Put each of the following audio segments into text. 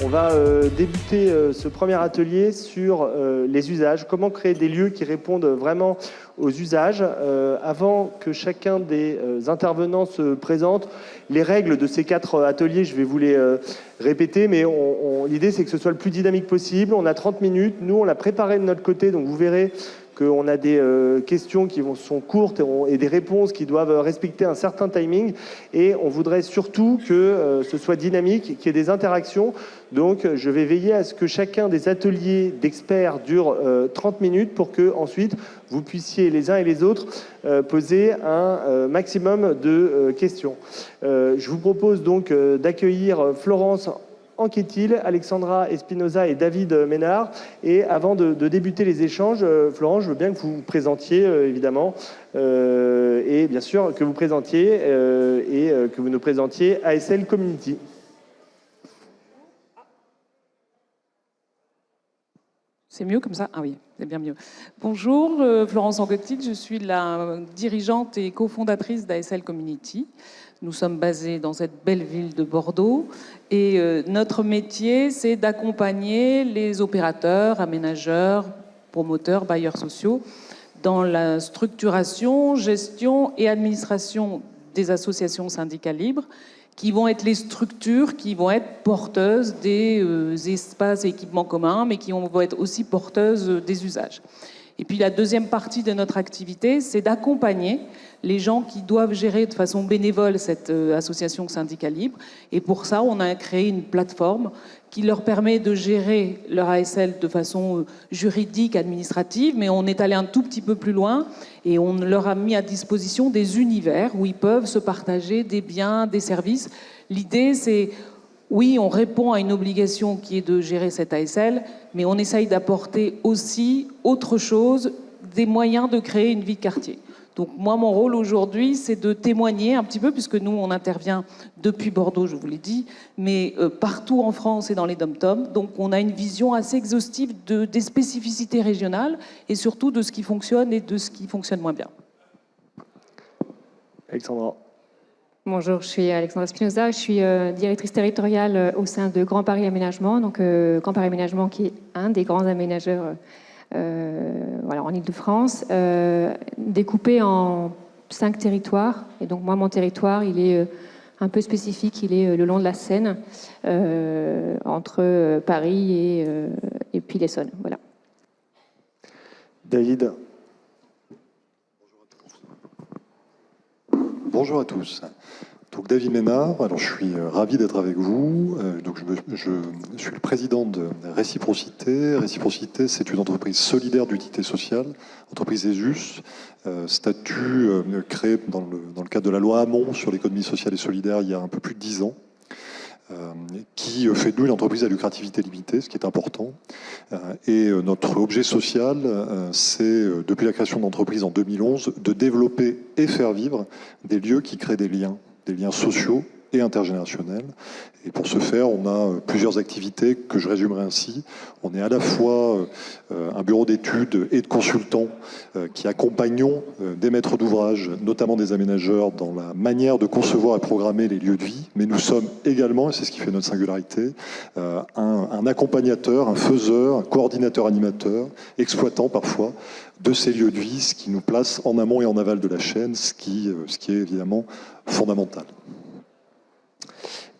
va débuter ce premier atelier sur les usages, comment créer des lieux qui répondent vraiment aux usages. Avant que chacun des intervenants se présente, les règles de ces 4 ateliers, je vais vous les répéter, mais l'idée c'est que ce soit le plus dynamique possible. On a 30 minutes, nous on l'a préparé de notre côté, donc vous verrez qu'on a des questions qui sont courtes et des réponses qui doivent respecter un certain timing. Et on voudrait surtout que ce soit dynamique, qu'il y ait des interactions. Donc, je vais veiller à ce que chacun des ateliers d'experts dure 30 minutes pour que ensuite vous puissiez les uns et les autres poser un maximum de questions. Je vous propose donc d'accueillir Florence Anquetil, Alexandra Espinosa et David Ménard. Et avant de débuter les échanges, Florence, je veux bien que vous vous présentiez, évidemment, et bien sûr que vous présentiez et que vous nous présentiez ASL Community. C'est mieux comme ça? Ah oui, c'est bien mieux. Bonjour, Florence Anquetil, je suis la dirigeante et cofondatrice d'ASL Community. Nous sommes basés dans cette belle ville de Bordeaux et notre métier, c'est d'accompagner les opérateurs, aménageurs, promoteurs, bailleurs sociaux dans la structuration, gestion et administration des associations syndicales libres qui vont être les structures qui vont être porteuses des espaces et équipements communs, mais qui vont être aussi porteuses des usages. Et puis la deuxième partie de notre activité, c'est d'accompagner les gens qui doivent gérer de façon bénévole cette association syndicale libre. Et pour ça, on a créé une plateforme qui leur permet de gérer leur ASL de façon juridique, administrative, mais on est allé un tout petit peu plus loin et on leur a mis à disposition des univers où ils peuvent se partager des biens, des services. L'idée, c'est, oui, on répond à une obligation qui est de gérer cette ASL, mais on essaye d'apporter aussi autre chose, des moyens de créer une vie de quartier. Donc moi, mon rôle aujourd'hui, c'est de témoigner un petit peu, puisque nous, on intervient depuis Bordeaux, je vous l'ai dit, mais partout en France et dans les dom-toms. Donc on a une vision assez exhaustive des spécificités régionales et surtout de ce qui fonctionne et de ce qui fonctionne moins bien. Alexandra. Bonjour, je suis Alexandra Spinoza, je suis directrice territoriale au sein de Grand Paris Aménagement. Donc Grand Paris Aménagement qui est un des grands aménageurs voilà, en Ile-de-France, découpé en 5 territoires. Et donc moi, mon territoire, il est un peu spécifique, il est le long de la Seine, entre Paris et puis l'Essonne. Voilà. David. Bonjour à tous. Donc David Ménard, alors je suis ravi d'être avec vous. Donc je suis le président de Réciprocité. Réciprocité, c'est une entreprise solidaire d'utilité sociale, entreprise ESUS, statut créé dans le cadre de la loi Hamon sur l'économie sociale et solidaire il y a un peu plus de 10 ans. Qui fait de nous une entreprise à lucrativité limitée, ce qui est important. Et notre objet social, c'est, depuis la création de l'entreprise en 2011, de développer et faire vivre des lieux qui créent des liens sociaux et intergénérationnels. Et pour ce faire, on a plusieurs activités que je résumerai ainsi. On est à la fois un bureau d'études et de consultants qui accompagnons des maîtres d'ouvrage, notamment des aménageurs, dans la manière de concevoir et programmer les lieux de vie. Mais nous sommes également, et c'est ce qui fait notre singularité, un accompagnateur, un faiseur, un coordinateur animateur, exploitant parfois, de ces lieux de vie, ce qui nous place en amont et en aval de la chaîne, ce qui est évidemment fondamental.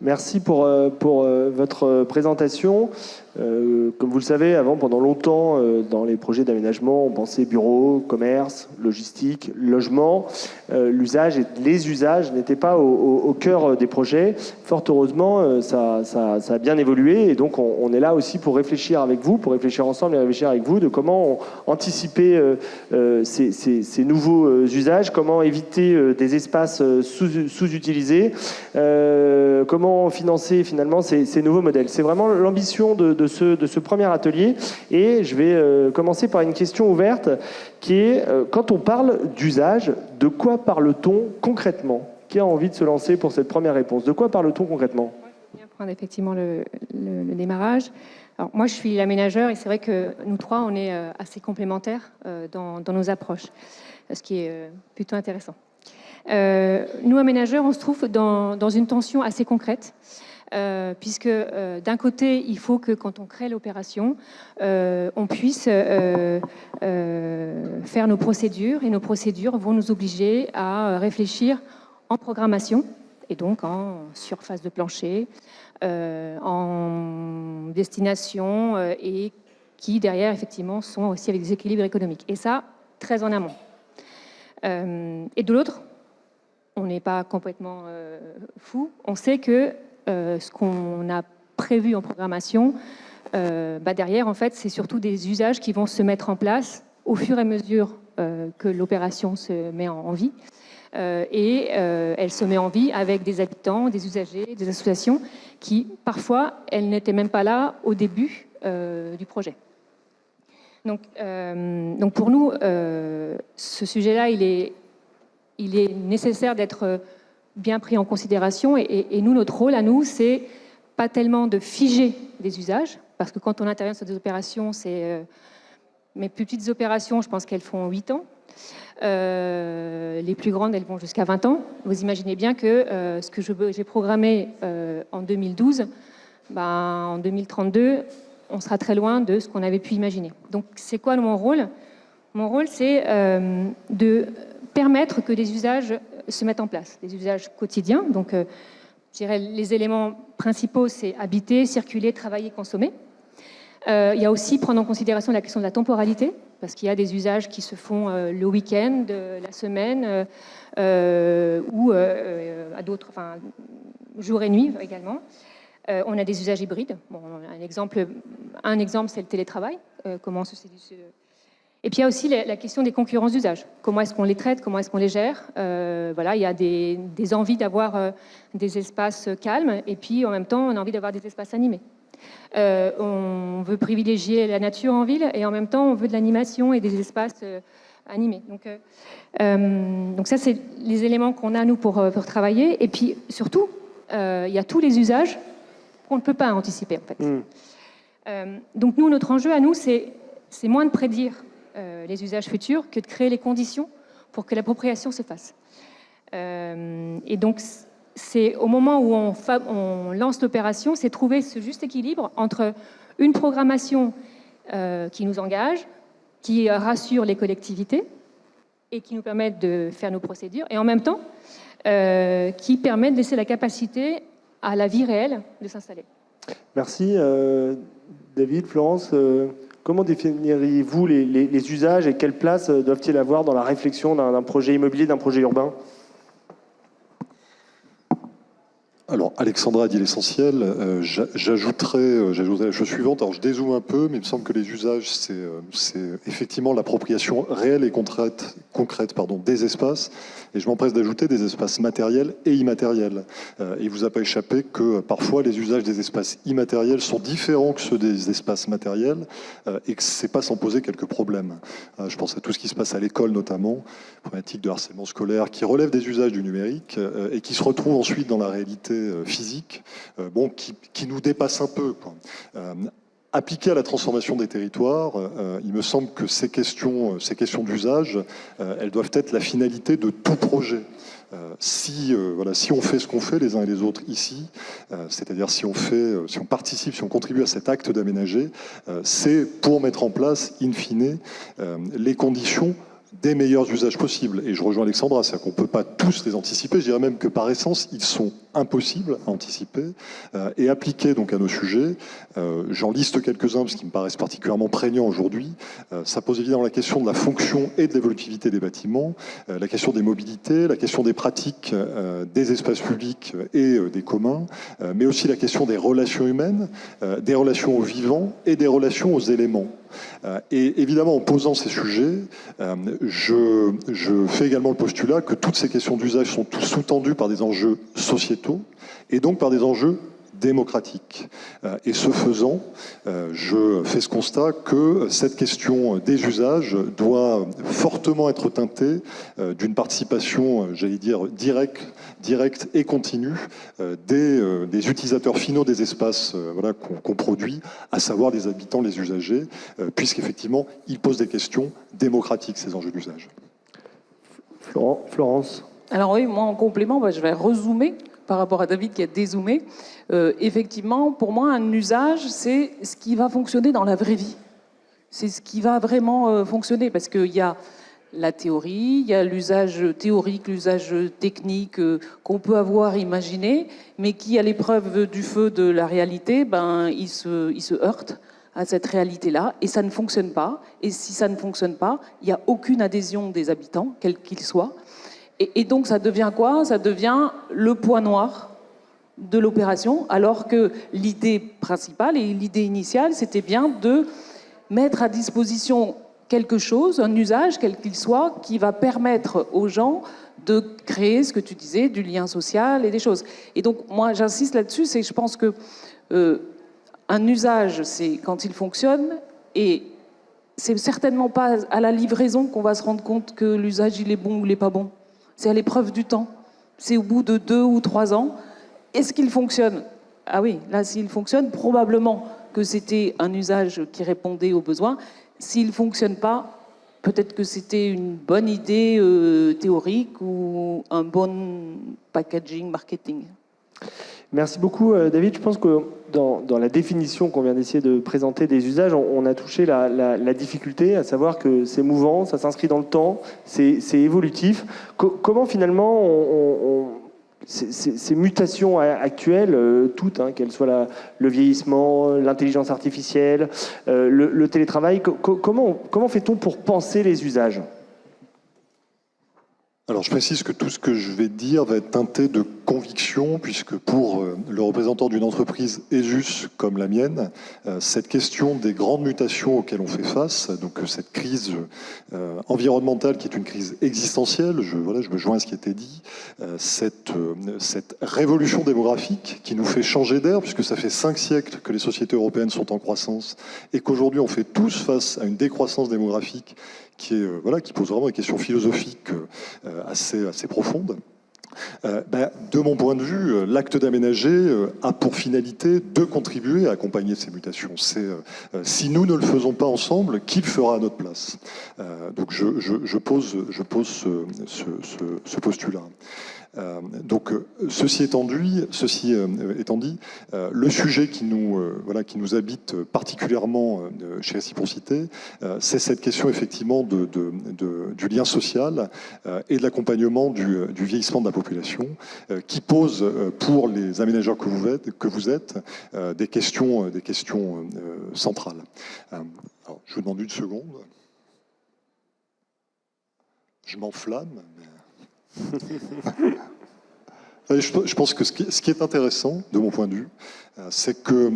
Merci pour votre présentation. Comme vous le savez, avant, pendant longtemps, dans les projets d'aménagement, on pensait bureau, commerce, logistique, logement. L'usage et les usages n'étaient pas au cœur des projets. Fort heureusement, ça a bien évolué. Et donc, on est là aussi pour réfléchir avec vous, pour réfléchir ensemble et réfléchir avec vous de comment anticiper ces nouveaux usages, comment éviter des espaces sous-utilisés, comment financer finalement ces nouveaux modèles. C'est vraiment l'ambition de ce premier atelier. Et je vais commencer par une question ouverte qui est, quand on parle d'usage, de quoi parle-t-on concrètement? Qui a envie de se lancer pour cette première réponse? De quoi parle-t-on concrètement? Je vais bien prendre effectivement le démarrage. Alors, moi, je suis l'aménageur et c'est vrai que nous trois, on est assez complémentaires dans nos approches, ce qui est plutôt intéressant. Nous, aménageurs, on se trouve dans une tension assez concrète. puisque d'un côté, il faut que quand on crée l'opération, on puisse faire nos procédures, et nos procédures vont nous obliger à réfléchir en programmation, et donc en surface de plancher, en destination, et qui derrière, effectivement, sont aussi avec des équilibres économiques. Et ça, très en amont. Et de l'autre, on n'est pas complètement fou. On sait que ce qu'on a prévu en programmation, derrière, en fait, c'est surtout des usages qui vont se mettre en place au fur et à mesure que l'opération se met en vie. Et elle se met en vie avec des habitants, des usagers, des associations qui, parfois, elles n'étaient même pas là au début du projet. Donc pour nous, ce sujet-là, il est nécessaire d'être bien pris en considération. Et nous, notre rôle à nous, c'est pas tellement de figer des usages, parce que quand on intervient sur des opérations, c'est mes plus petites opérations, je pense qu'elles font 8 ans. Les plus grandes, elles vont jusqu'à 20 ans. Vous imaginez bien que ce que j'ai programmé en 2012, en 2032, on sera très loin de ce qu'on avait pu imaginer. Donc, c'est quoi mon rôle ? Mon rôle, c'est de permettre que des usages se mettent en place, des usages quotidiens. Donc, je dirais, les éléments principaux, c'est habiter, circuler, travailler, consommer. Il y a aussi prendre en considération la question de la temporalité, parce qu'il y a des usages qui se font le week-end, la semaine, ou à d'autres, jour et nuit également. On a des usages hybrides. Bon, un exemple, c'est le télétravail. Et puis il y a aussi la question des concurrences d'usage. Comment est-ce qu'on les traite ? Comment est-ce qu'on les gère ? Il y a des envies d'avoir des espaces calmes, et puis en même temps, on a envie d'avoir des espaces animés. On veut privilégier la nature en ville, et en même temps, on veut de l'animation et des espaces animés. Donc ça, c'est les éléments qu'on a, nous, pour travailler. Et puis, surtout, il y a tous les usages qu'on ne peut pas anticiper, en fait. Donc nous, notre enjeu à nous, c'est moins de prédire les usages futurs que de créer les conditions pour que l'appropriation se fasse. Et donc, c'est au moment où on lance l'opération, c'est trouver ce juste équilibre entre une programmation qui nous engage, qui rassure les collectivités et qui nous permet de faire nos procédures, et en même temps, qui permet de laisser la capacité à la vie réelle de s'installer. Merci David, Florence. Comment définiriez-vous les usages et quelle place doivent-ils avoir dans la réflexion d'un projet immobilier, d'un projet urbain ? Alors, Alexandra a dit l'essentiel. J'ajouterais la chose suivante. Alors, je dézoome un peu, mais il me semble que les usages, c'est effectivement l'appropriation réelle et concrète des espaces. Et je m'empresse d'ajouter des espaces matériels et immatériels. Il ne vous a pas échappé que parfois les usages des espaces immatériels sont différents que ceux des espaces matériels, et que ce n'est pas sans poser quelques problèmes. Je pense à tout ce qui se passe à l'école notamment, problématique de harcèlement scolaire qui relève des usages du numérique et qui se retrouve ensuite dans la réalité physique, qui nous dépasse un peu, quoi. Appliquées à la transformation des territoires, il me semble que ces questions d'usage, elles doivent être la finalité de tout projet. Si on fait ce qu'on fait les uns et les autres ici, c'est-à-dire si on participe, si on contribue à cet acte d'aménager, c'est pour mettre en place, in fine, les conditions des meilleurs usages possibles. Et je rejoins Alexandra, c'est-à-dire qu'on ne peut pas tous les anticiper. Je dirais même que par essence, ils sont impossibles à anticiper et appliquer donc à nos sujets. J'en liste quelques-uns parce qu'ils me paraissent particulièrement prégnants aujourd'hui. Ça pose évidemment la question de la fonction et de l'évolutivité des bâtiments, la question des mobilités, la question des pratiques des espaces publics et des communs, mais aussi la question des relations humaines, des relations aux vivants et des relations aux éléments. Et évidemment, en posant ces sujets, je fais également le postulat que toutes ces questions d'usage sont sous-tendues par des enjeux sociétaux et donc par des enjeux démocratique. Et ce faisant, je fais ce constat que cette question des usages doit fortement être teintée d'une participation, j'allais dire, directe et continue des utilisateurs finaux des espaces qu'on produit, à savoir les habitants, les usagers, puisqu'effectivement, ils posent des questions démocratiques, ces enjeux d'usage. Florence. Alors oui, moi en complément, je vais rezoomer, par rapport à David qui a dézoomé. Effectivement, pour moi, un usage, c'est ce qui va fonctionner dans la vraie vie. C'est ce qui va vraiment fonctionner, parce qu'il y a la théorie, il y a l'usage théorique, l'usage technique qu'on peut avoir imaginé, mais qui, à l'épreuve du feu de la réalité, il se heurte à cette réalité-là, et ça ne fonctionne pas. Et si ça ne fonctionne pas, il n'y a aucune adhésion des habitants, quels qu'ils soient. Et donc ça devient quoi? Ça devient le point noir de l'opération, alors que l'idée principale et l'idée initiale, c'était bien de mettre à disposition quelque chose, un usage, quel qu'il soit, qui va permettre aux gens de créer, ce que tu disais, du lien social et des choses. Et donc, moi, j'insiste là-dessus, c'est que je pense que un usage, c'est quand il fonctionne, et c'est certainement pas à la livraison qu'on va se rendre compte que l'usage, il est bon ou il n'est pas bon. C'est à l'épreuve du temps. C'est au bout de 2 ou 3 ans. Est-ce qu'il fonctionne? Ah oui, là, s'il fonctionne, probablement que c'était un usage qui répondait aux besoins. S'il ne fonctionne pas, peut-être que c'était une bonne idée théorique ou un bon packaging marketing. Merci beaucoup, David. Je pense que dans la définition qu'on vient d'essayer de présenter des usages, on a touché la difficulté, à savoir que c'est mouvant, ça s'inscrit dans le temps, c'est évolutif. Comment finalement ces mutations actuelles, toutes, qu'elles soient le vieillissement, l'intelligence artificielle, le télétravail, comment fait-on pour penser les usages ? Alors je précise que tout ce que je vais dire va être teinté de conviction, puisque pour le représentant d'une entreprise ESUS comme la mienne, cette question des grandes mutations auxquelles on fait face, donc cette crise environnementale qui est une crise existentielle, je me joins à ce qui a été dit, cette révolution démographique qui nous fait changer d'air, puisque ça fait 5 siècles que les sociétés européennes sont en croissance, et qu'aujourd'hui on fait tous face à une décroissance démographique qui pose vraiment des questions philosophiques assez profondes. De mon point de vue, l'acte d'aménager a pour finalité de contribuer à accompagner ces mutations. Si nous ne le faisons pas ensemble, qui le fera à notre place? Donc je pose ce postulat. Ceci étant dit, le sujet qui nous habite particulièrement chez Réciprocité, c'est cette question effectivement du lien social et de l'accompagnement du vieillissement de la population, qui pose pour les aménageurs que vous êtes des questions centrales. Alors, je vous demande une seconde. Je m'enflamme. Je pense que ce qui est intéressant, de mon point de vue, c'est que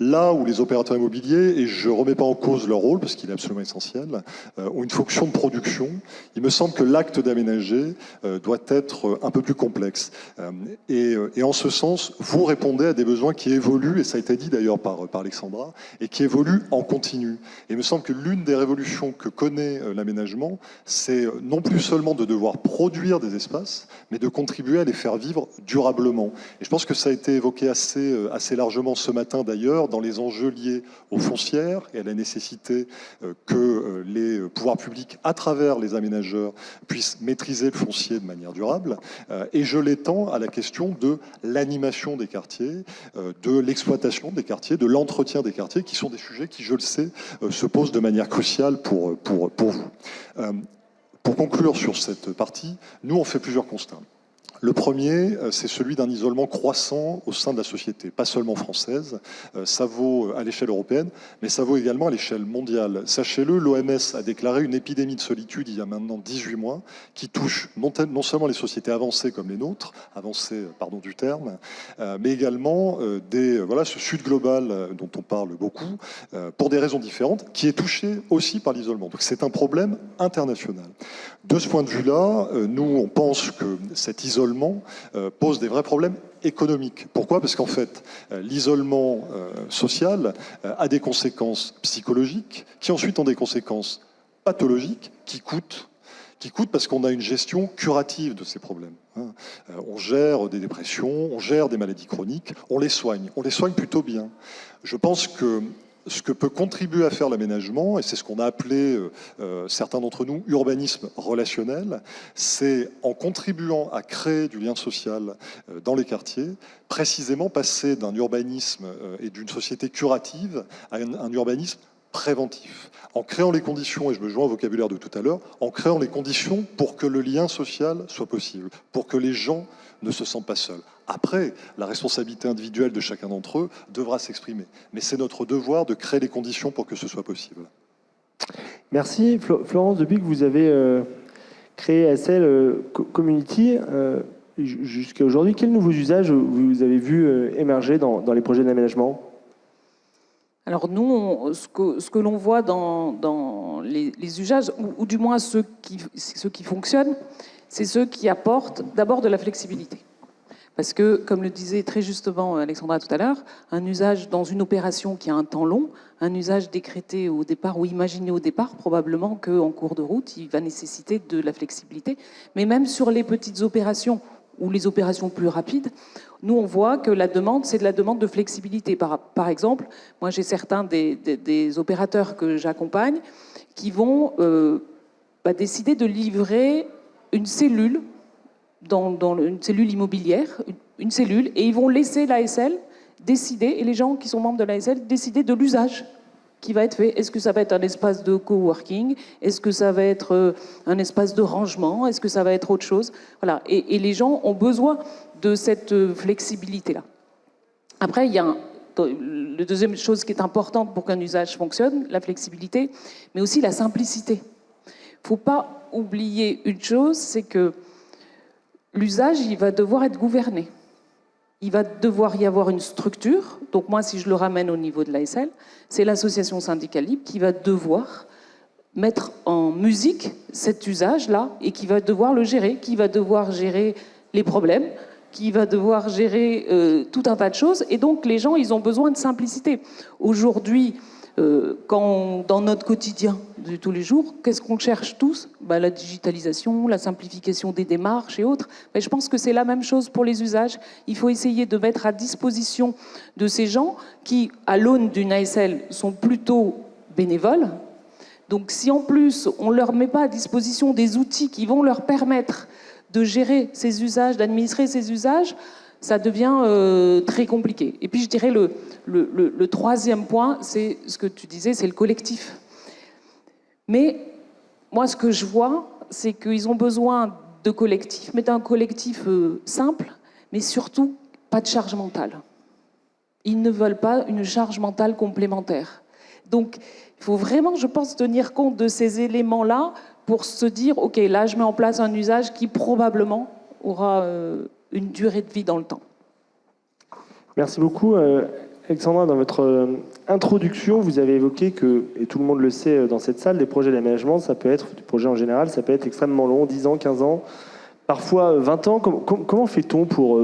là où les opérateurs immobiliers, et je ne remets pas en cause leur rôle, parce qu'il est absolument essentiel, ont une fonction de production, il me semble que l'acte d'aménager doit être un peu plus complexe. Et en ce sens, vous répondez à des besoins qui évoluent, et ça a été dit d'ailleurs par Alexandra, et qui évoluent en continu. Et il me semble que l'une des révolutions que connaît l'aménagement, c'est non plus seulement de devoir produire des espaces, mais de contribuer à les faire vivre durablement. Et je pense que ça a été évoqué assez largement ce matin d'ailleurs, dans les enjeux liés aux foncières et à la nécessité que les pouvoirs publics, à travers les aménageurs, puissent maîtriser le foncier de manière durable. Et je l'étends à la question de l'animation des quartiers, de l'exploitation des quartiers, de l'entretien des quartiers, qui sont des sujets qui, je le sais, se posent de manière cruciale pour vous. Pour conclure sur cette partie, nous, on fait plusieurs constats. Le premier, c'est celui d'un isolement croissant au sein de la société, pas seulement française. Ça vaut à l'échelle européenne, mais ça vaut également à l'échelle mondiale. Sachez-le, l'OMS a déclaré une épidémie de solitude il y a maintenant 18 mois, qui touche non seulement les sociétés avancées comme les nôtres, avancées, pardon du terme, mais également ce sud global dont on parle beaucoup, pour des raisons différentes, qui est touché aussi par l'isolement. Donc c'est un problème international. De ce point de vue-là, nous, on pense que cet isolement pose des vrais problèmes économiques. Pourquoi? Parce qu'en fait, l'isolement social a des conséquences psychologiques, qui ensuite ont des conséquences pathologiques, qui coûtent parce qu'on a une gestion curative de ces problèmes. On gère des dépressions, on gère des maladies chroniques, on les soigne plutôt bien. Je pense que ce que peut contribuer à faire l'aménagement, et c'est ce qu'on a appelé, certains d'entre nous, urbanisme relationnel, c'est en contribuant à créer du lien social dans les quartiers, précisément passer d'un urbanisme et d'une société curative à un urbanisme préventif, en créant les conditions, et je me joins au vocabulaire de tout à l'heure, en créant les conditions pour que le lien social soit possible, pour que les gens ne se sentent pas seuls. Après, la responsabilité individuelle de chacun d'entre eux devra s'exprimer. Mais c'est notre devoir de créer les conditions pour que ce soit possible. Merci. Florence, depuis que vous avez créé ASL Community, jusqu'à aujourd'hui, quels nouveaux usages vous avez vu émerger dans les projets d'aménagement ? Alors nous, ce que l'on voit dans les usages, ou du moins ceux qui fonctionnent, c'est ceux qui apportent d'abord de la flexibilité. Parce que, comme le disait très justement Alexandra tout à l'heure, un usage dans une opération qui a un temps long, un usage décrété au départ ou imaginé au départ, probablement qu'en cours de route, il va nécessiter de la flexibilité. Mais même sur les petites opérations ou les opérations plus rapides, nous, on voit que la demande, c'est de la demande de flexibilité. Par exemple, moi, j'ai certains des opérateurs que j'accompagne qui vont décider de livrer une cellule une cellule immobilière, une cellule, et ils vont laisser l'ASL décider, et les gens qui sont membres de l'ASL décider de l'usage qui va être fait. Est-ce que ça va être un espace de coworking? Est-ce que ça va être un espace de rangement? Est-ce que ça va être autre chose? Voilà. Et les gens ont besoin de cette flexibilité-là. Après, il y a la deuxième chose qui est importante pour qu'un usage fonctionne, la flexibilité, mais aussi la simplicité. Il ne faut pas oublier une chose, c'est que l'usage, il va devoir être gouverné. Il va devoir y avoir une structure. Donc moi, si je le ramène au niveau de l'ASL, c'est l'association syndicale libre qui va devoir mettre en musique cet usage-là et qui va devoir le gérer, qui va devoir gérer les problèmes, qui va devoir gérer tout un tas de choses. Et donc les gens, ils ont besoin de simplicité. Aujourd'hui, dans notre quotidien de tous les jours, qu'est-ce qu'on cherche tous? La digitalisation, la simplification des démarches et autres. Mais je pense que c'est la même chose pour les usages. Il faut essayer de mettre à disposition de ces gens qui, à l'aune d'une ASL, sont plutôt bénévoles. Donc si en plus, on ne leur met pas à disposition des outils qui vont leur permettre de gérer ces usages, d'administrer ces usages, ça devient très compliqué. Et puis je dirais le troisième point, c'est ce que tu disais, c'est le collectif. Mais moi, ce que je vois, c'est qu'ils ont besoin de collectifs, mais d'un collectif simple, mais surtout pas de charge mentale. Ils ne veulent pas une charge mentale complémentaire. Donc, il faut vraiment, je pense, tenir compte de ces éléments-là pour se dire, OK, là, je mets en place un usage qui probablement aura une durée de vie dans le temps. Merci beaucoup. Alexandra, dans votre introduction, vous avez évoqué que, et tout le monde le sait dans cette salle, des projets d'aménagement, ça peut être, des projets en général, ça peut être extrêmement long, 10 ans, 15 ans, parfois 20 ans. Comment fait-on pour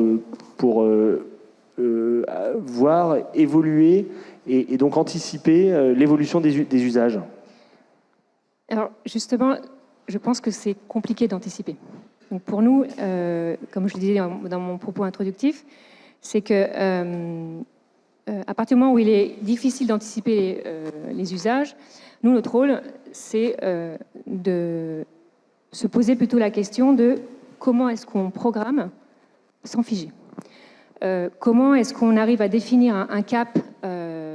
voir évoluer et donc anticiper l'évolution des usages? Alors justement, je pense que c'est compliqué d'anticiper. Donc pour nous, comme je le disais dans mon propos introductif, c'est que à partir du moment où il est difficile d'anticiper les usages, nous, notre rôle, c'est de se poser plutôt la question de comment est-ce qu'on programme sans figer. Comment est-ce qu'on arrive à définir un cap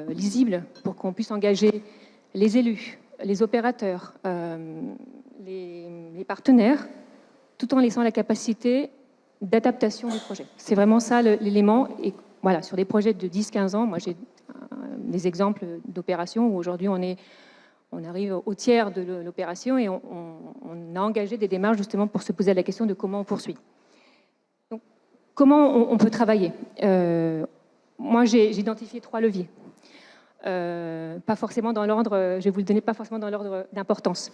lisible pour qu'on puisse engager les élus, les opérateurs, les partenaires, tout en laissant la capacité d'adaptation du projet. C'est vraiment ça l'élément. Et voilà, sur des projets de 10-15 ans, moi j'ai des exemples d'opérations où aujourd'hui on arrive au tiers de l'opération et on a engagé des démarches justement pour se poser la question de comment on poursuit. Donc, comment on peut travailler? Moi j'ai identifié 3 leviers. Pas forcément dans l'ordre, je vais vous le donner pas forcément dans l'ordre d'importance.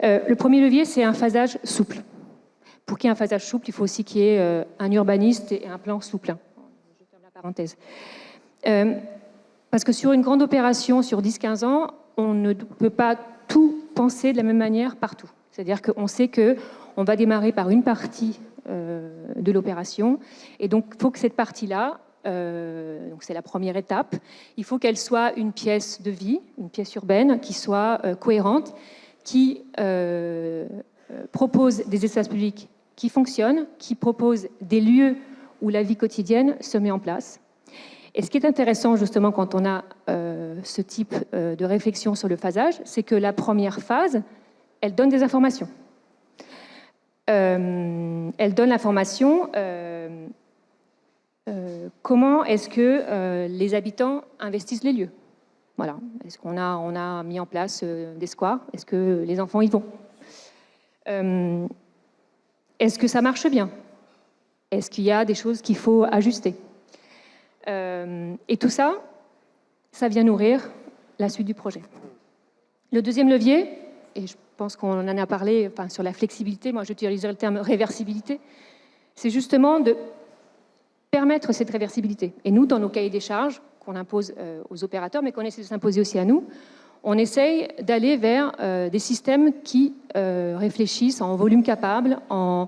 Le premier levier, c'est un phasage souple. Pour qu'il y ait un phasage souple, il faut aussi qu'il y ait un urbaniste et un plan souple. Je ferme la parenthèse. Parce que sur une grande opération, sur 10-15 ans, on ne peut pas tout penser de la même manière partout. C'est-à-dire qu'on sait qu'on va démarrer par une partie de l'opération, et donc il faut que cette partie-là, donc c'est la première étape. Il faut qu'elle soit une pièce de vie, une pièce urbaine qui soit cohérente, qui propose des espaces publics qui fonctionnent, qui propose des lieux où la vie quotidienne se met en place. Et ce qui est intéressant justement quand on a ce type de réflexion sur le phasage, c'est que la première phase, elle donne des informations. Elle donne l'information comment est-ce que les habitants investissent les lieux. Voilà. Est-ce qu'on a mis en place des squares? Est-ce que les enfants y vont? Est-ce que ça marche bien? Est-ce qu'il y a des choses qu'il faut ajuster? Et tout ça, ça vient nourrir la suite du projet. Le deuxième levier, et je pense qu'on en a parlé sur la flexibilité, moi j'utiliserai le terme réversibilité, c'est justement de permettre cette réversibilité. Et nous, dans nos cahiers des charges qu'on impose aux opérateurs, mais qu'on essaie de s'imposer aussi à nous, on essaye d'aller vers des systèmes qui réfléchissent en volume capable, en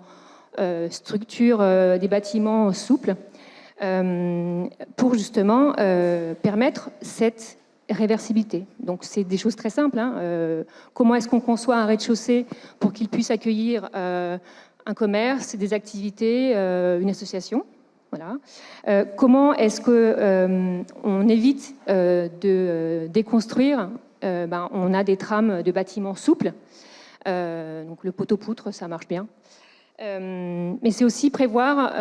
structure des bâtiments souples, pour justement permettre cette réversibilité. Donc c'est des choses très simples. Comment est-ce qu'on conçoit un rez-de-chaussée pour qu'il puisse accueillir un commerce, des activités, une association? Voilà. Comment est-ce qu'on évite de déconstruire? On a des trames de bâtiments souples. Donc le poteau-poutre, ça marche bien. Mais c'est aussi prévoir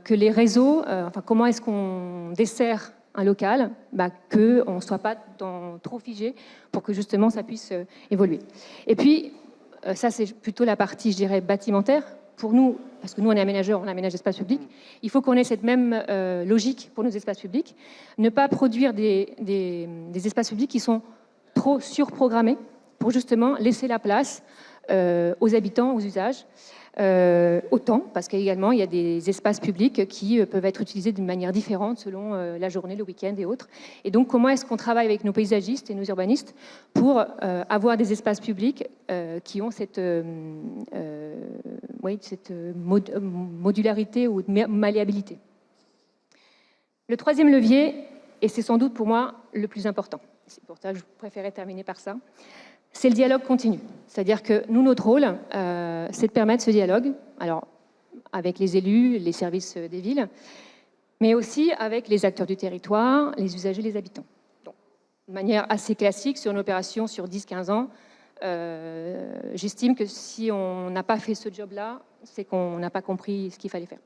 que les réseaux, comment est-ce qu'on dessert un local, qu'on ne soit pas trop figé pour que justement ça puisse évoluer. Et puis, ça c'est plutôt la partie, je dirais, bâtimentaire. Pour nous, parce que nous on est aménageurs, on aménage l'espace public, il faut qu'on ait cette même logique pour nos espaces publics. Ne pas produire des espaces publics qui sont trop surprogrammés pour justement laisser la place aux habitants, aux usages. Autant, parce qu'également il y a des espaces publics qui peuvent être utilisés d'une manière différente selon la journée, le week-end et autres. Et donc comment est-ce qu'on travaille avec nos paysagistes et nos urbanistes pour avoir des espaces publics qui ont cette modularité ou malléabilité. Le troisième levier, et c'est sans doute pour moi le plus important, c'est pour ça que je préférais terminer par ça, c'est le dialogue continu. C'est-à-dire que nous, notre rôle, c'est de permettre ce dialogue, alors avec les élus, les services des villes, mais aussi avec les acteurs du territoire, les usagers, les habitants. Donc, de manière assez classique, sur une opération sur 10-15 ans, j'estime que si on n'a pas fait ce job-là, c'est qu'on n'a pas compris ce qu'il fallait faire.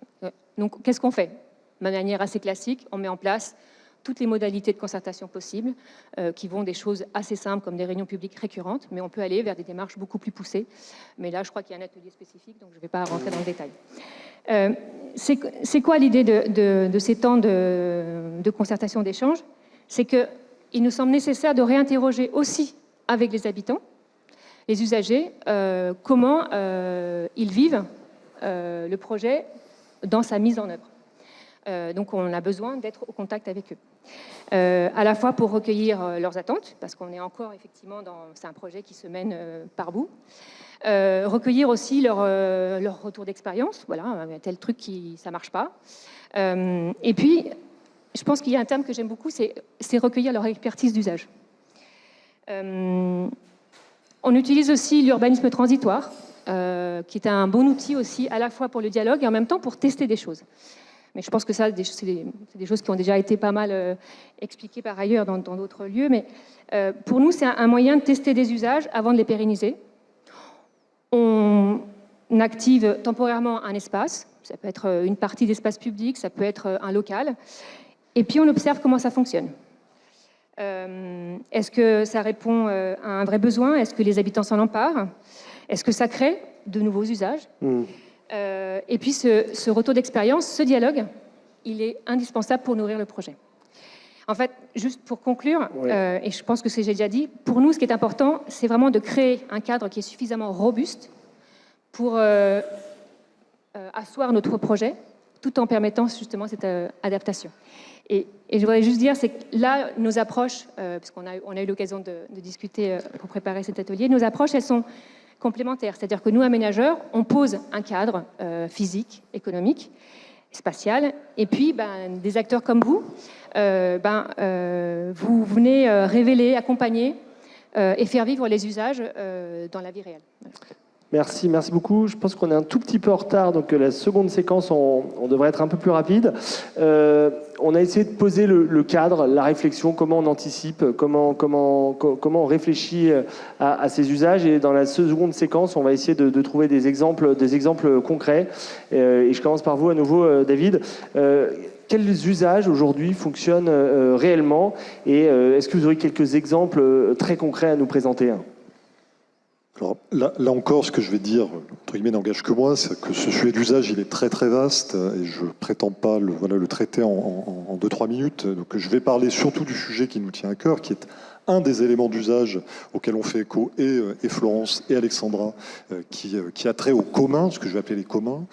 Donc, qu'est-ce qu'on fait? De manière assez classique, on met en place toutes les modalités de concertation possibles, qui vont des choses assez simples comme des réunions publiques récurrentes, mais on peut aller vers des démarches beaucoup plus poussées. Mais là, je crois qu'il y a un atelier spécifique, donc je ne vais pas rentrer dans le détail. C'est quoi l'idée de ces temps de concertation, d'échange? C'est qu'il nous semble nécessaire de réinterroger aussi avec les habitants, les usagers, comment ils vivent le projet dans sa mise en œuvre. Donc on a besoin d'être au contact avec eux. À la fois pour recueillir leurs attentes, parce qu'on est encore effectivement c'est un projet qui se mène par bout. Recueillir aussi leur retour d'expérience. Voilà, tel truc ça marche pas. Et puis, je pense qu'il y a un terme que j'aime beaucoup, c'est recueillir leur expertise d'usage. On utilise aussi l'urbanisme transitoire, qui est un bon outil aussi à la fois pour le dialogue et en même temps pour tester des choses. Mais je pense que ça, c'est des choses qui ont déjà été pas mal expliquées par ailleurs dans d'autres lieux. Mais pour nous, c'est un moyen de tester des usages avant de les pérenniser. On active temporairement un espace. Ça peut être une partie d'espace public, ça peut être un local. Et puis, on observe comment ça fonctionne. Est-ce que ça répond à un vrai besoin? Est-ce que les habitants s'en emparent? Est-ce que ça crée de nouveaux usages? Et puis ce retour d'expérience, ce dialogue, il est indispensable pour nourrir le projet. En fait, juste pour conclure, et je pense que j'ai déjà dit, pour nous, ce qui est important, c'est vraiment de créer un cadre qui est suffisamment robuste pour asseoir notre projet, tout en permettant justement cette adaptation. Et je voudrais juste dire, c'est que là, nos approches, puisqu'on a eu l'occasion de discuter pour préparer cet atelier, nos approches, elles sont complémentaires. C'est-à-dire que nous, aménageurs, on pose un cadre physique, économique. spatiale. Et puis, des acteurs comme vous, vous venez révéler, accompagner et faire vivre les usages dans la vie réelle. Voilà. Merci beaucoup. Je pense qu'on est un tout petit peu en retard, donc la seconde séquence, on devrait être un peu plus rapide. On a essayé de poser le cadre, la réflexion, comment on anticipe, comment on réfléchit à ces usages. Et dans la seconde séquence, on va essayer de trouver des exemples concrets. Et je commence par vous à nouveau, David. Quels usages aujourd'hui fonctionnent réellement? Et est-ce que vous aurez quelques exemples très concrets à nous présenter? Alors là encore, ce que je vais dire, entre guillemets, n'engage que moi, c'est que ce sujet d'usage, il est très très vaste et je ne prétends pas le traiter en 2-3 minutes. Donc je vais parler surtout du sujet qui nous tient à cœur, qui est un des éléments d'usage auxquels on fait écho, et Florence et Alexandra, qui a trait aux communs, ce que je vais appeler les communs.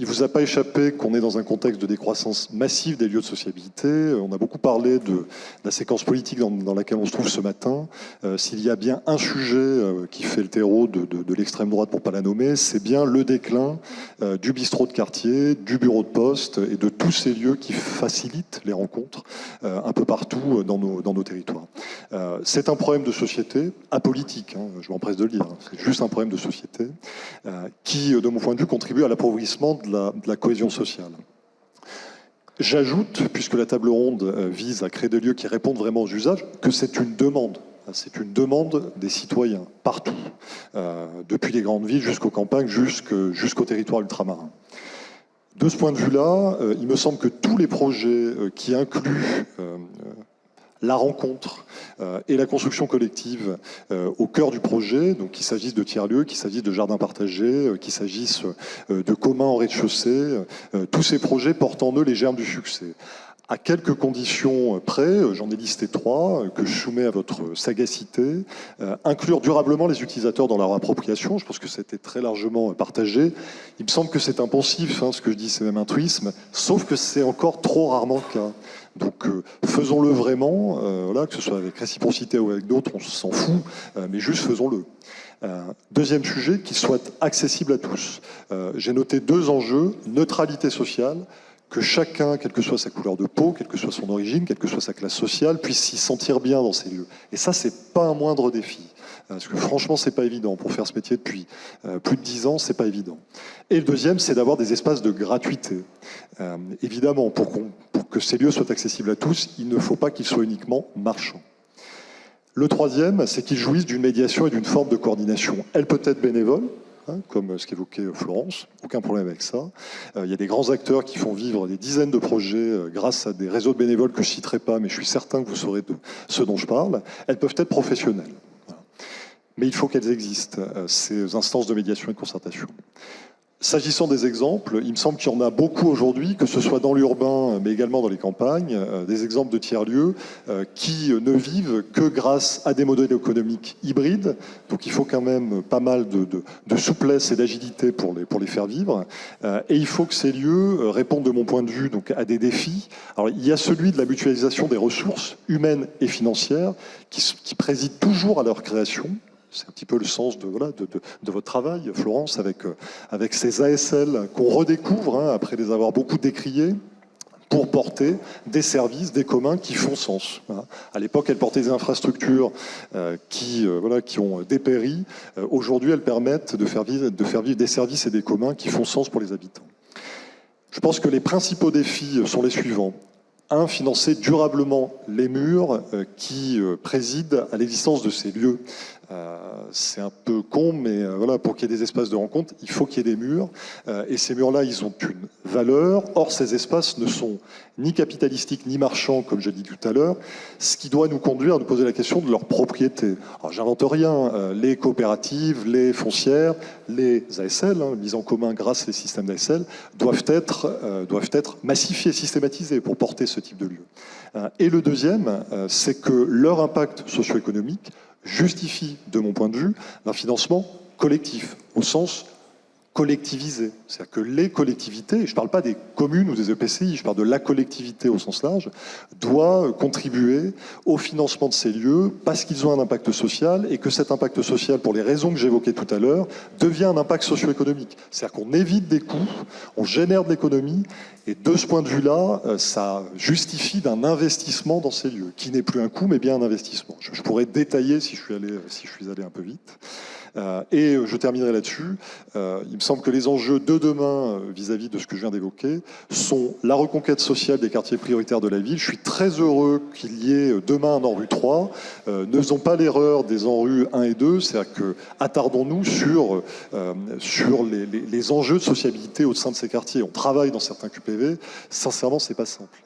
Il ne vous a pas échappé qu'on est dans un contexte de décroissance massive des lieux de sociabilité. On a beaucoup parlé de la séquence politique dans laquelle on se trouve ce matin. S'il y a bien un sujet qui fait le terreau de l'extrême droite, pour ne pas la nommer, c'est bien le déclin du bistrot de quartier, du bureau de poste et de tous ces lieux qui facilitent les rencontres un peu partout dans nos territoires. C'est un problème de société, apolitique, je m'empresse de le dire, c'est juste un problème de société qui, de mon point de vue, contribue à l'appauvrissement de la cohésion sociale. J'ajoute, puisque la table ronde vise à créer des lieux qui répondent vraiment aux usages, que c'est une demande. C'est une demande des citoyens, partout, depuis les grandes villes jusqu'aux campagnes, jusqu'au territoire ultramarin. De ce point de vue-là, il me semble que tous les projets qui incluent la rencontre et la construction collective au cœur du projet, donc qu'il s'agisse de tiers-lieux, qu'il s'agisse de jardins partagés, qu'il s'agisse de communs en rez-de-chaussée, tous ces projets portent en eux les germes du succès. À quelques conditions près, j'en ai listé 3, que je soumets à votre sagacité. Inclure durablement les utilisateurs dans leur appropriation, je pense que c'était très largement partagé. Il me semble que c'est impensif, ce que je dis c'est même un truisme, sauf que c'est encore trop rarement le cas. Donc faisons-le vraiment, que ce soit avec réciprocité ou avec d'autres, on s'en fout, mais juste faisons-le. Deuxième sujet, qu'il soit accessible à tous. J'ai noté 2 enjeux, neutralité sociale, que chacun, quelle que soit sa couleur de peau, quelle que soit son origine, quelle que soit sa classe sociale, puisse s'y sentir bien dans ces lieux. Et ça, c'est pas un moindre défi. Parce que franchement, c'est pas évident. Pour faire ce métier depuis plus de 10 ans, c'est pas évident. Et le deuxième, c'est d'avoir des espaces de gratuité. Évidemment, pour que ces lieux soient accessibles à tous, il ne faut pas qu'ils soient uniquement marchands. Le troisième, c'est qu'ils jouissent d'une médiation et d'une forme de coordination. Elle peut être bénévole, comme ce qu'évoquait Florence, aucun problème avec ça. Il y a des grands acteurs qui font vivre des dizaines de projets grâce à des réseaux de bénévoles que je ne citerai pas, mais je suis certain que vous saurez de ce dont je parle. Elles peuvent être professionnelles. Voilà. Mais il faut qu'elles existent, ces instances de médiation et de concertation. S'agissant des exemples, il me semble qu'il y en a beaucoup aujourd'hui, que ce soit dans l'urbain, mais également dans les campagnes, des exemples de tiers-lieux qui ne vivent que grâce à des modèles économiques hybrides. Donc il faut quand même pas mal de souplesse et d'agilité pour les faire vivre. Et il faut que ces lieux répondent, de mon point de vue, donc, à des défis. Alors il y a celui de la mutualisation des ressources humaines et financières qui préside toujours à leur création. C'est un petit peu le sens de votre travail, Florence, avec ces ASL qu'on redécouvre après les avoir beaucoup décriés, pour porter des services, des communs qui font sens. À l'époque, elles portaient des infrastructures qui ont dépéri. Aujourd'hui, elles permettent de faire vivre des services et des communs qui font sens pour les habitants. Je pense que les principaux défis sont les suivants. 1, financer durablement les murs qui président à l'existence de ces lieux. C'est un peu con, mais pour qu'il y ait des espaces de rencontre, il faut qu'il y ait des murs. Et ces murs-là, ils ont une valeur. Or, ces espaces ne sont ni capitalistiques ni marchands, comme je l'ai dit tout à l'heure, ce qui doit nous conduire à nous poser la question de leur propriété. Alors, j'invente rien. Les coopératives, les foncières, les ASL, mises en commun grâce à ces systèmes d'ASL, doivent être massifiés, systématisés pour porter ce type de lieu. Et le deuxième, c'est que leur impact socio-économique justifie, de mon point de vue, un financement collectif, au sens collectiviser. C'est-à-dire que les collectivités, je ne parle pas des communes ou des EPCI, je parle de la collectivité au sens large, doit contribuer au financement de ces lieux parce qu'ils ont un impact social et que cet impact social, pour les raisons que j'évoquais tout à l'heure, devient un impact socio-économique. C'est-à-dire qu'on évite des coûts, on génère de l'économie et de ce point de vue-là, ça justifie d'un investissement dans ces lieux, qui n'est plus un coût mais bien un investissement. Je pourrais détailler si je suis allé un peu vite. Et je terminerai là-dessus. Il me semble que les enjeux de demain vis-à-vis de ce que je viens d'évoquer sont la reconquête sociale des quartiers prioritaires de la ville. Je suis très heureux qu'il y ait demain un ANRU 3. Ne faisons pas l'erreur des ANRU 1 et 2, c'est-à-dire que attardons-nous sur les enjeux de sociabilité au sein de ces quartiers. On travaille dans certains QPV, sincèrement, c'est pas simple.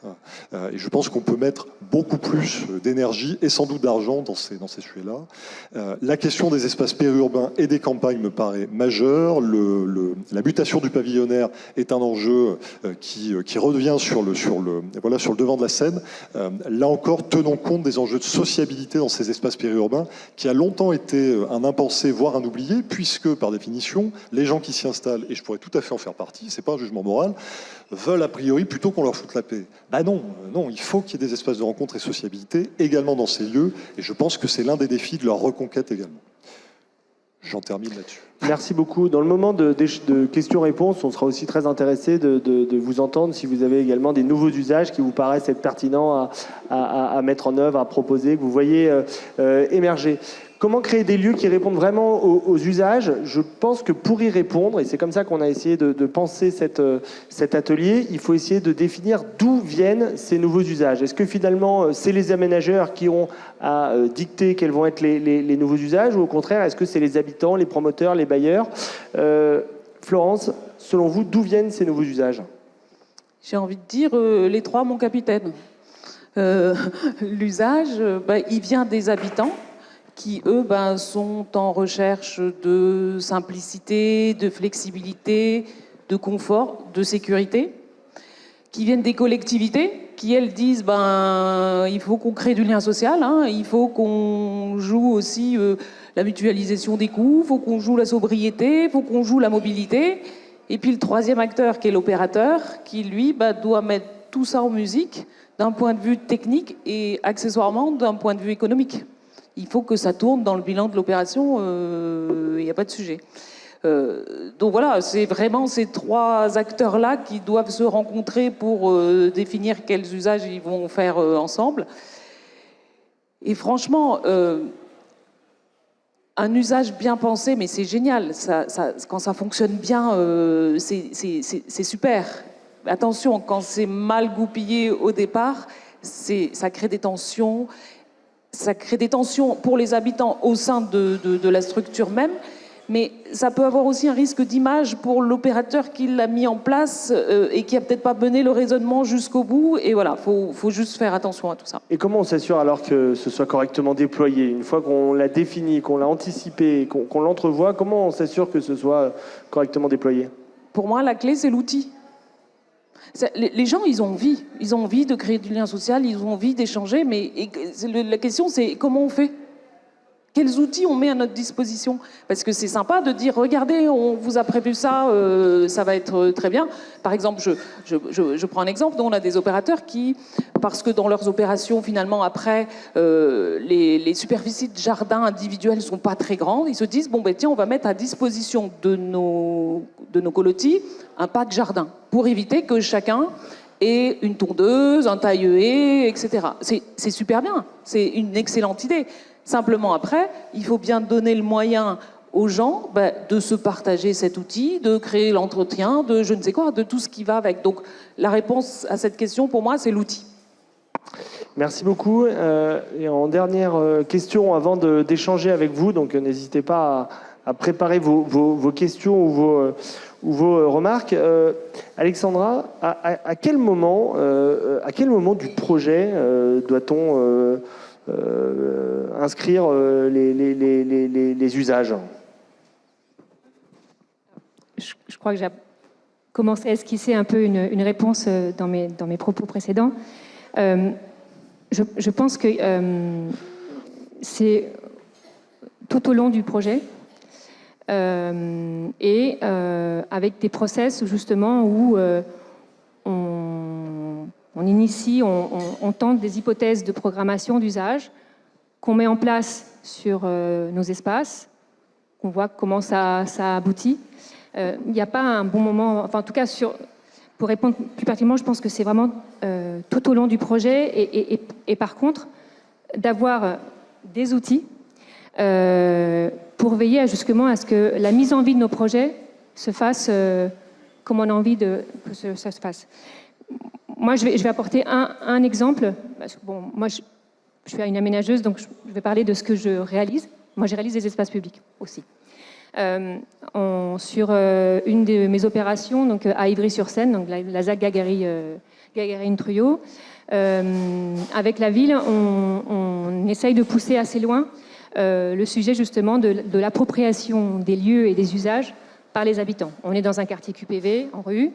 Et je pense qu'on peut mettre beaucoup plus d'énergie et sans doute d'argent dans ces sujets-là. La question des espaces périurbains et des campagnes me paraît majeure. La mutation du pavillonnaire est un enjeu qui revient sur le devant de la scène. Là encore, tenons compte des enjeux de sociabilité dans ces espaces périurbains qui a longtemps été un impensé, voire un oublié, puisque, par définition, les gens qui s'y installent, et je pourrais tout à fait en faire partie, c'est pas un jugement moral, veulent a priori plutôt qu'on leur foute la paix. Non, il faut qu'il y ait des espaces de rencontre et sociabilité également dans ces lieux, et je pense que c'est l'un des défis de leur reconquête également. J'en termine là-dessus. Merci beaucoup. Dans le moment de questions-réponses, on sera aussi très intéressé de vous entendre si vous avez également des nouveaux usages qui vous paraissent être pertinents à mettre en œuvre, à proposer, que vous voyez émerger. Comment créer des lieux qui répondent vraiment aux usages? Je pense que pour y répondre, et c'est comme ça qu'on a essayé de penser cet atelier, il faut essayer de définir d'où viennent ces nouveaux usages. Est-ce que finalement, c'est les aménageurs qui ont à dicter quels vont être les nouveaux usages, ou au contraire, est-ce que c'est les habitants, les promoteurs, les bailleurs? Florence, selon vous, d'où viennent ces nouveaux usages? J'ai envie de dire les trois, mon capitaine. L'usage, il vient des habitants, qui, eux, sont en recherche de simplicité, de flexibilité, de confort, de sécurité, qui viennent des collectivités, qui, elles, disent il faut qu'on crée du lien social, il faut qu'on joue aussi la mutualisation des coûts, il faut qu'on joue la sobriété, il faut qu'on joue la mobilité. Et puis le troisième acteur, qui est l'opérateur, qui, lui, doit mettre tout ça en musique d'un point de vue technique et accessoirement d'un point de vue économique. Il faut que ça tourne dans le bilan de l'opération, il n'y a pas de sujet. Donc voilà, c'est vraiment ces trois acteurs-là qui doivent se rencontrer pour définir quels usages ils vont faire ensemble. Et franchement, un usage bien pensé, mais c'est génial, quand ça fonctionne bien, c'est super. Attention, quand c'est mal goupillé au départ, ça crée des tensions. Ça crée des tensions pour les habitants au sein de la structure même, mais ça peut avoir aussi un risque d'image pour l'opérateur qui l'a mis en place et qui n'a peut-être pas mené le raisonnement jusqu'au bout. Et voilà, faut juste faire attention à tout ça. Et comment on s'assure alors que ce soit correctement déployé? Une fois qu'on l'a défini, qu'on l'a anticipé, qu'on l'entrevoit, comment on s'assure que ce soit correctement déployé? Pour moi, la clé, c'est l'outil. Les gens, ils ont envie de créer du lien social, ils ont envie d'échanger, mais la question, c'est comment on fait? Quels outils on met à notre disposition? Parce que c'est sympa de dire, regardez, on vous a prévu ça, ça va être très bien. Par exemple, je prends un exemple, on a des opérateurs qui, parce que dans leurs opérations, finalement, après, les superficies de jardin individuels ne sont pas très grandes, ils se disent, tiens, on va mettre à disposition de nos colotis un pack jardin, pour éviter que chacun ait une tondeuse, un taille-haie, etc. C'est super bien, c'est une excellente idée. Simplement après, il faut bien donner le moyen aux gens de se partager cet outil, de créer l'entretien, de je ne sais quoi, de tout ce qui va avec. Donc la réponse à cette question, pour moi, c'est l'outil. Merci beaucoup. Et en dernière question, avant d'échanger avec vous, donc n'hésitez pas à préparer vos questions ou vos remarques. Alexandra, à quel moment du projet doit-on inscrire les usages? Je crois que j'ai commencé à esquisser un peu une réponse dans mes propos précédents. Je pense que c'est tout au long du projet. et avec des process justement où on initie, on tente des hypothèses de programmation d'usage qu'on met en place sur nos espaces, qu'on voit comment ça aboutit. Il n'y a pas un bon moment, enfin en tout cas pour répondre plus particulièrement, je pense que c'est vraiment tout au long du projet et par contre d'avoir des outils pour veiller justement à ce que la mise en vie de nos projets se fasse comme on a envie que ça se fasse. Moi, je vais apporter un exemple. Parce que, bon, moi, je suis une aménageuse, donc je vais parler de ce que je réalise. Moi, je réalise des espaces publics aussi. Sur une de mes opérations, donc à Ivry-sur-Seine, donc la ZAC Gagarine-Truyot, avec la ville, on essaye de pousser assez loin le sujet justement de l'appropriation des lieux et des usages par les habitants. On est dans un quartier QPV, en rue,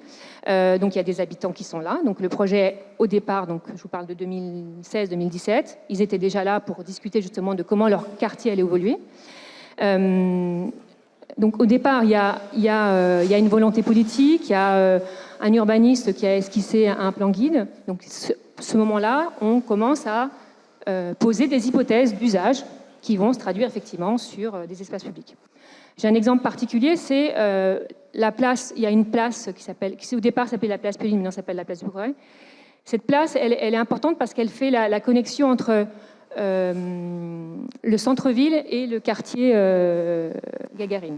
donc il y a des habitants qui sont là. Donc le projet, au départ, donc je vous parle de 2016-2017, ils étaient déjà là pour discuter justement de comment leur quartier allait évoluer. Donc au départ, il y a une volonté politique, il y a un urbaniste qui a esquissé un plan guide. Donc ce moment-là, on commence à poser des hypothèses d'usage qui vont se traduire effectivement sur des espaces publics. J'ai un exemple particulier, c'est la place. Il y a une place qui au départ s'appelait la place Péline, maintenant s'appelle la place du Progrès. Cette place, elle est importante parce qu'elle fait la connexion entre le centre-ville et le quartier Gagarine.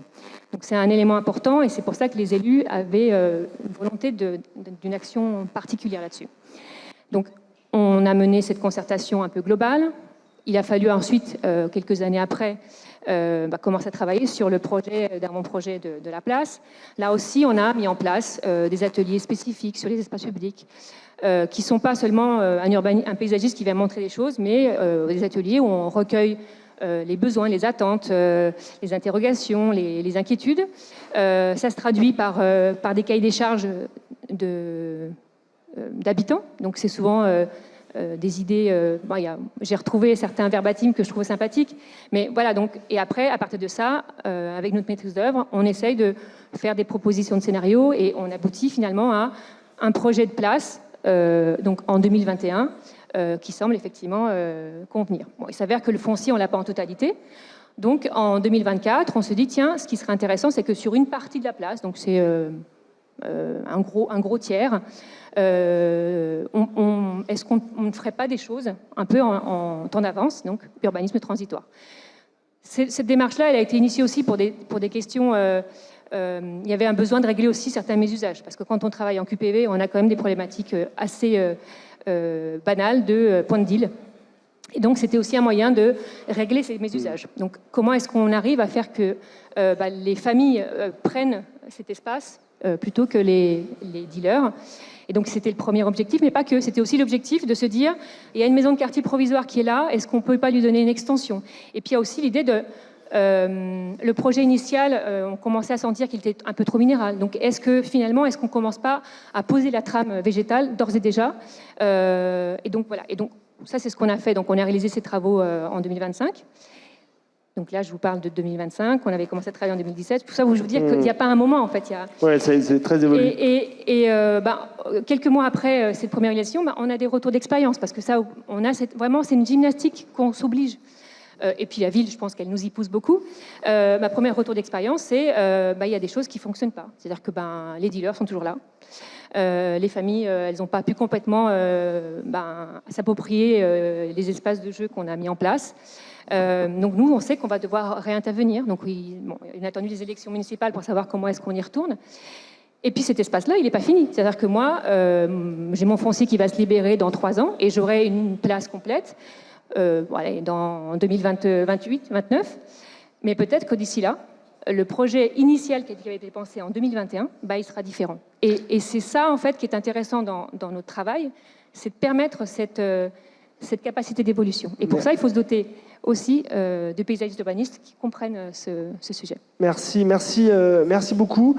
Donc c'est un élément important et c'est pour ça que les élus avaient une volonté d'une action particulière là-dessus. Donc on a mené cette concertation un peu globale. Il a fallu ensuite, quelques années après, commencer à travailler sur le projet, mon projet de la place. Là aussi, on a mis en place des ateliers spécifiques sur les espaces publics qui ne sont pas seulement un paysagiste qui va montrer les choses, mais des ateliers où on recueille les besoins, les attentes, les interrogations, les inquiétudes. Ça se traduit par des cahiers des charges d'habitants. Donc c'est souvent des idées. J'ai retrouvé certains verbatim que je trouvais sympathiques, mais voilà. Donc et après, à partir de ça, avec notre maîtrise d'œuvre, on essaye de faire des propositions de scénarios et on aboutit finalement à un projet de place. Donc en 2021, qui semble effectivement convenir. Bon, il s'avère que le foncier, on ne l'a pas en totalité. Donc en 2024, on se dit, tiens, ce qui serait intéressant, c'est que sur une partie de la place, donc c'est un gros tiers, est-ce qu'on ne ferait pas des choses un peu en temps d'avance, donc urbanisme transitoire. Cette démarche-là, elle a été initiée aussi pour des questions... il y avait un besoin de régler aussi certains mésusages, parce que quand on travaille en QPV, on a quand même des problématiques assez banales de point de deal. Et donc, c'était aussi un moyen de régler ces mésusages. Donc, comment est-ce qu'on arrive à faire que les familles prennent cet espace plutôt que les dealers? Et donc, c'était le premier objectif, mais pas que. C'était aussi l'objectif de se dire, il y a une maison de quartier provisoire qui est là, est-ce qu'on ne peut pas lui donner une extension? Et puis, il y a aussi l'idée de... le projet initial, on commençait à sentir qu'il était un peu trop minéral. Donc, est-ce qu'on ne commence pas à poser la trame végétale d'ores et déjà? Et donc, voilà. Et donc, ça, c'est ce qu'on a fait. Donc, on a réalisé ces travaux en 2025. Donc là, je vous parle de 2025. On avait commencé à travailler en 2017. Pour ça, je vous dire qu'il n'y a pas un moment, en fait. Oui, c'est très évolué. Et quelques mois après cette première réalisation, on a des retours d'expérience. Parce que ça, vraiment, c'est une gymnastique qu'on s'oblige. Et puis la ville, je pense qu'elle nous y pousse beaucoup. Ma première retour d'expérience, c'est il y a des choses qui ne fonctionnent pas. C'est-à-dire que les dealers sont toujours là. Les familles, elles n'ont pas pu complètement s'approprier les espaces de jeu qu'on a mis en place. Donc nous, on sait qu'on va devoir réintervenir. Donc on a attendu les élections municipales pour savoir comment est-ce qu'on y retourne. Et puis cet espace-là, il n'est pas fini. C'est-à-dire que moi, j'ai mon foncier qui va se libérer dans 3 ans et j'aurai une place complète. Dans 2028-29, mais peut-être que d'ici là, le projet initial qui avait été pensé en 2021, il sera différent. Et c'est ça, en fait, qui est intéressant dans notre travail, c'est de permettre cette capacité d'évolution. Et pour ça, il faut se doter aussi de paysagistes urbanistes qui comprennent ce sujet. Merci beaucoup.